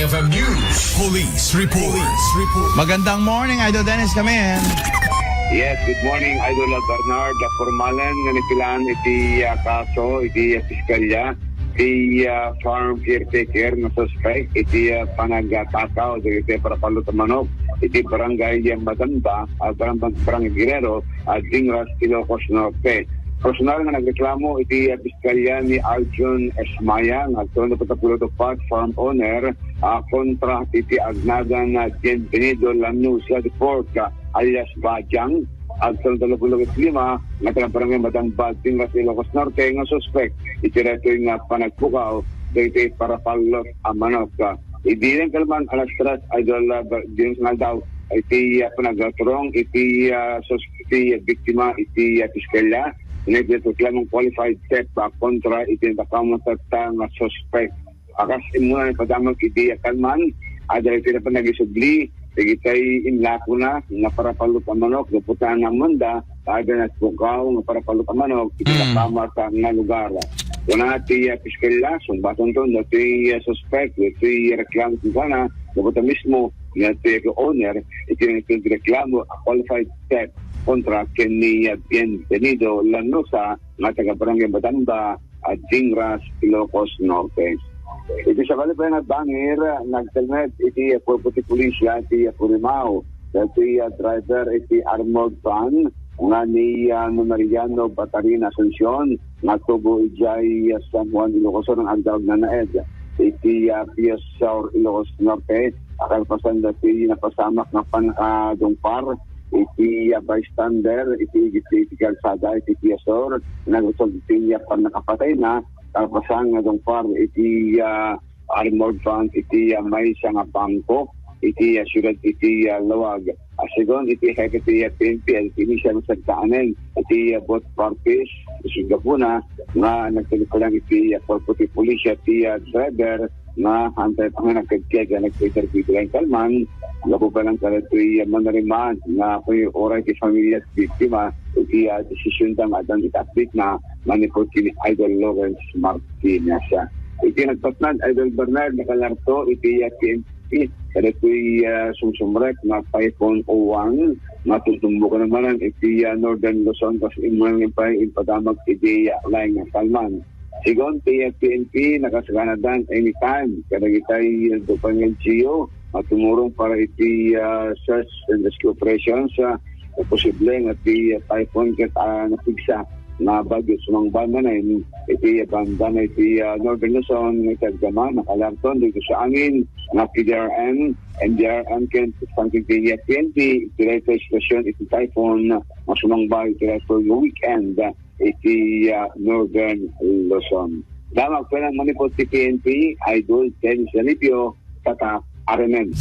AFM News. Police Report. Magandang morning, Idol Dennis kami. Yes, good morning, Idol Bernard. Formalan nga nipilaan iti kaso, iti piskalya, iti farm caretaker na suspect, iti panagtakaw, iti para palutamanok, iti barangay Madanda, barangay Guerrero, Dingras, Ilocos Norte. Personal nga nagreklamo iti piskalya ni Arjun Esmaya, nga ito na patapulo Park Farm owner, kontra iti agnagan na Bienvenido Lanusa de Porca, alias Bajang, at sa 25 nga barangay Madanda, Dingras, Ilocos Norte, nga suspect, iti reto nga panagpukaw, iti para palot amanok. Hindi rin kalman alas 3, Idol James nga daw, iti panagaturong, iti biktima, iti piskalya, nagreklamo qualified step kontra iti nakamatata nga suspect. Akas imuna na padamag iti kalman, adala iti na panagisugli, tigitay inlako na para palutamanok, naputaan ng manda, adala na pukaw, para palutamanok, iti nakamata nga lugar. Kuna iti piskalya, sumbatong to, iti suspect, iti reklamo sana, naputa mismo, iti owner, iti reklamo, qualified step kontra kini Bienvenido Lanusa nga taga-barangay Madanda at Dingras, Ilocos Norte. Iti sa kalipay na bangir, nagtelmet iti puti pulisya, iti Purimao, iti driver, iti armored van, nga ni Mariano Batarina Asuncion, nga tubo ijay San Juan Ilocos ng agdawag na naed. Iti PSR Ilocos Norte, akalpasan dati napasamak ng panadungpar, iti bystander, iti kalsada, iti PSR, nagusog iti nakapatay na, kalpasan nga dungpar, iti armored van, iti may isang bangko, iti syudad, iti lawag. Asigon, iti iti PNP, iti siya nasagdaanin, iti both parties, isuga po na, nga nagtulikulang iti puti pulisya, iti driver, na hantay pa nga nagkagkega, nagkagkagkega lang kalman, labo pa lang kalatoy manariman, na po yung oray ti familia at biktima, iti desisyon tang adang iti-update na manipot kini Idol Lawrence Martinez. Iti nagpatnan, Idol Bernard, nakalarto, iti PNP, kalatoy sumsumrek na 5.01, matutumbo ka naman, iti Northern Luzon, kasi imunang ipadamag iti laing kalman. Sigon, PNP, nakasaganadan anytime. Kadagitay dupang LGO, matumurong para iti search and rescue operations. Posible nga iti typhoon kat napigsa na bagyo sumang banda na iti banda na iti Northern Luzon, nagkagama, nakalarton dito sa angin, na PDRM, NDRM, something iti PNP, iti reto station, iti typhoon, masumang ba iti reto weekend, iti Northern Luzon. Damag pa ng manipot si PNP, Idol Dennis Alipio, Tata Aramen.